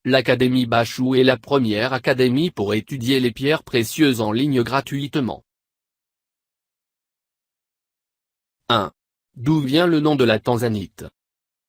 L'Académie Bachou est la première académie pour étudier les pierres précieuses en ligne gratuitement. 1. D'où vient le nom de la tanzanite?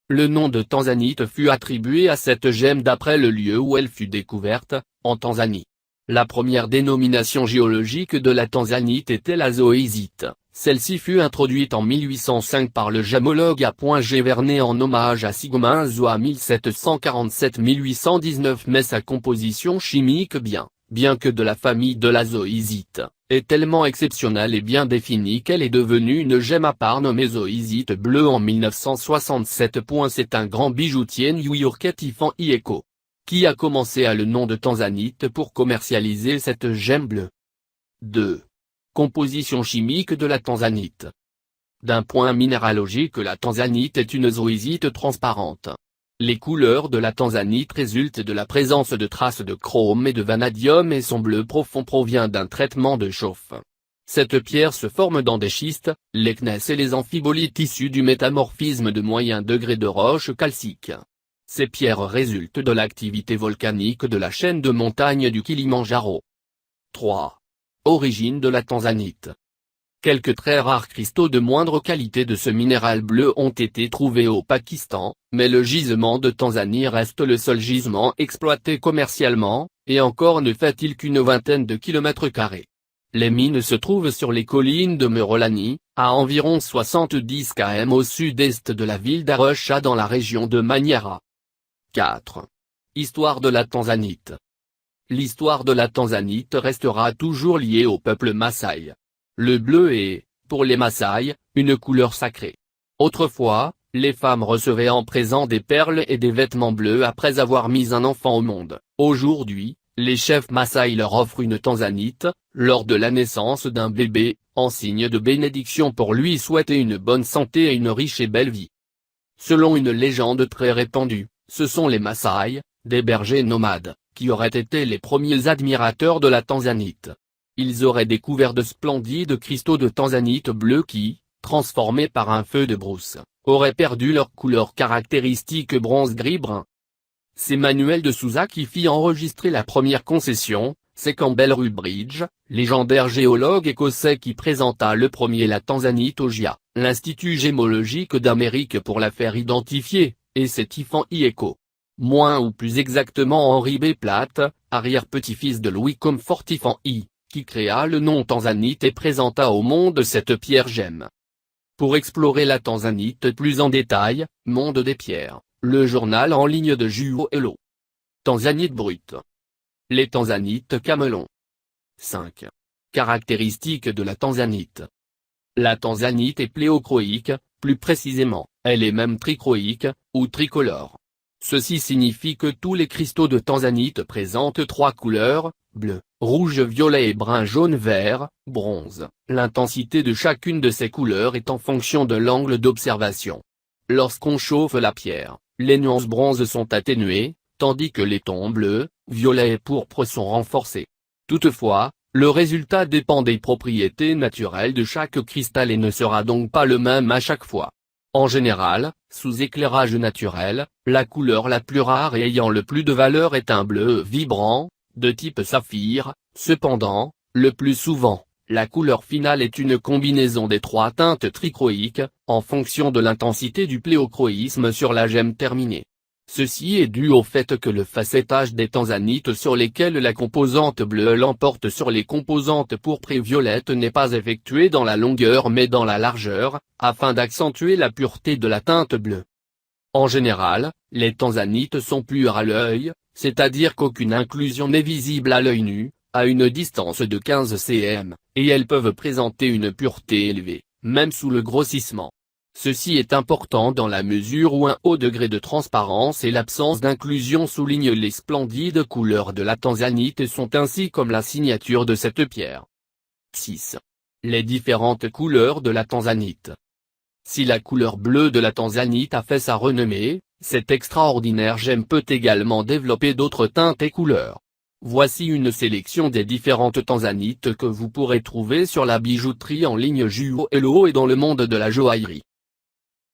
Le nom de tanzanite fut attribué à cette gemme d'après le lieu où elle fut découverte, en Tanzanie. La première dénomination géologique de la tanzanite était la zoésite. Celle-ci fut introduite en 1805 par le gémologue A. G. Vernet en hommage à Sigmund Zoa 1747-1819, mais sa composition chimique bien que de la famille de la zoésite, est tellement exceptionnelle et bien définie qu'elle est devenue une gemme à part nommée zoésite bleue en 1967. C'est un grand bijoutier new-yorkais Tiffany Eco qui a commencé à le nom de tanzanite pour commercialiser cette gemme bleue. 2. Composition chimique de la tanzanite. D'un point minéralogique, la tanzanite est une zoésite transparente. Les couleurs de la tanzanite résultent de la présence de traces de chrome et de vanadium et son bleu profond provient d'un traitement de chauffe. Cette pierre se forme dans des schistes, les gneiss et les amphibolites issus du métamorphisme de moyen degré de roches calciques. Ces pierres résultent de l'activité volcanique de la chaîne de montagnes du Kilimandjaro. 3. Origine de la tanzanite. Quelques très rares cristaux de moindre qualité de ce minéral bleu ont été trouvés au Pakistan, mais le gisement de Tanzanie reste le seul gisement exploité commercialement, et encore ne fait-il qu'une vingtaine de kilomètres carrés. Les mines se trouvent sur les collines de Merolani, à environ 70 km au sud-est de la ville d'Arusha dans la région de Manyara. 4. Histoire de la tanzanite. L'histoire de la tanzanite restera toujours liée au peuple Maasai. Le bleu est, pour les Maasai, une couleur sacrée. Autrefois, les femmes recevaient en présent des perles et des vêtements bleus après avoir mis un enfant au monde. Aujourd'hui, les chefs Maasai leur offrent une tanzanite, lors de la naissance d'un bébé, en signe de bénédiction pour lui souhaiter une bonne santé et une riche et belle vie. Selon une légende très répandue, ce sont les Maasai, des bergers nomades, qui auraient été les premiers admirateurs de la tanzanite. Ils auraient découvert de splendides cristaux de tanzanite bleue qui, transformés par un feu de brousse, auraient perdu leur couleur caractéristique bronze-gris-brun. C'est Manuel de Souza qui fit enregistrer la première concession, c'est Campbell Rubridge, légendaire géologue écossais qui présenta le premier la tanzanite au GIA, l'Institut gémologique d'Amérique pour la faire identifier, et c'est Tiffany Eco. Moins ou plus exactement Henry B. Platt, arrière-petit-fils de Louis Comfort Tiffany, qui créa le nom tanzanite et présenta au monde cette pierre gemme. Pour explorer la tanzanite plus en détail, Monde des pierres, le journal en ligne de Juho Elo. Tanzanite brute. Les tanzanites camelons. 5. Caractéristiques de la tanzanite. La tanzanite est pléochroïque, plus précisément, elle est même trichroïque, ou tricolore. Ceci signifie que tous les cristaux de tanzanite présentent trois couleurs, bleu, rouge, violet et brun, jaune, vert, bronze. L'intensité de chacune de ces couleurs est en fonction de l'angle d'observation. Lorsqu'on chauffe la pierre, les nuances bronze sont atténuées, tandis que les tons bleu, violet et pourpre sont renforcés. Toutefois, le résultat dépend des propriétés naturelles de chaque cristal et ne sera donc pas le même à chaque fois. En général, sous éclairage naturel, la couleur la plus rare et ayant le plus de valeur est un bleu vibrant, de type saphir. Cependant, le plus souvent, la couleur finale est une combinaison des trois teintes trichroïques, en fonction de l'intensité du pléochroïsme sur la gemme terminée. Ceci est dû au fait que le facettage des tanzanites sur lesquelles la composante bleue l'emporte sur les composantes pourpres et violettes n'est pas effectué dans la longueur mais dans la largeur, afin d'accentuer la pureté de la teinte bleue. En général, les tanzanites sont pures à l'œil, c'est-à-dire qu'aucune inclusion n'est visible à l'œil nu, à une distance de 15 cm, et elles peuvent présenter une pureté élevée, même sous le grossissement. Ceci est important dans la mesure où un haut degré de transparence et l'absence d'inclusion soulignent les splendides couleurs de la tanzanite et sont ainsi comme la signature de cette pierre. 6. Les différentes couleurs de la tanzanite. Si la couleur bleue de la tanzanite a fait sa renommée, cette extraordinaire gemme peut également développer d'autres teintes et couleurs. Voici une sélection des différentes tanzanites que vous pourrez trouver sur la bijouterie en ligne Juho Elo et dans le monde de la joaillerie.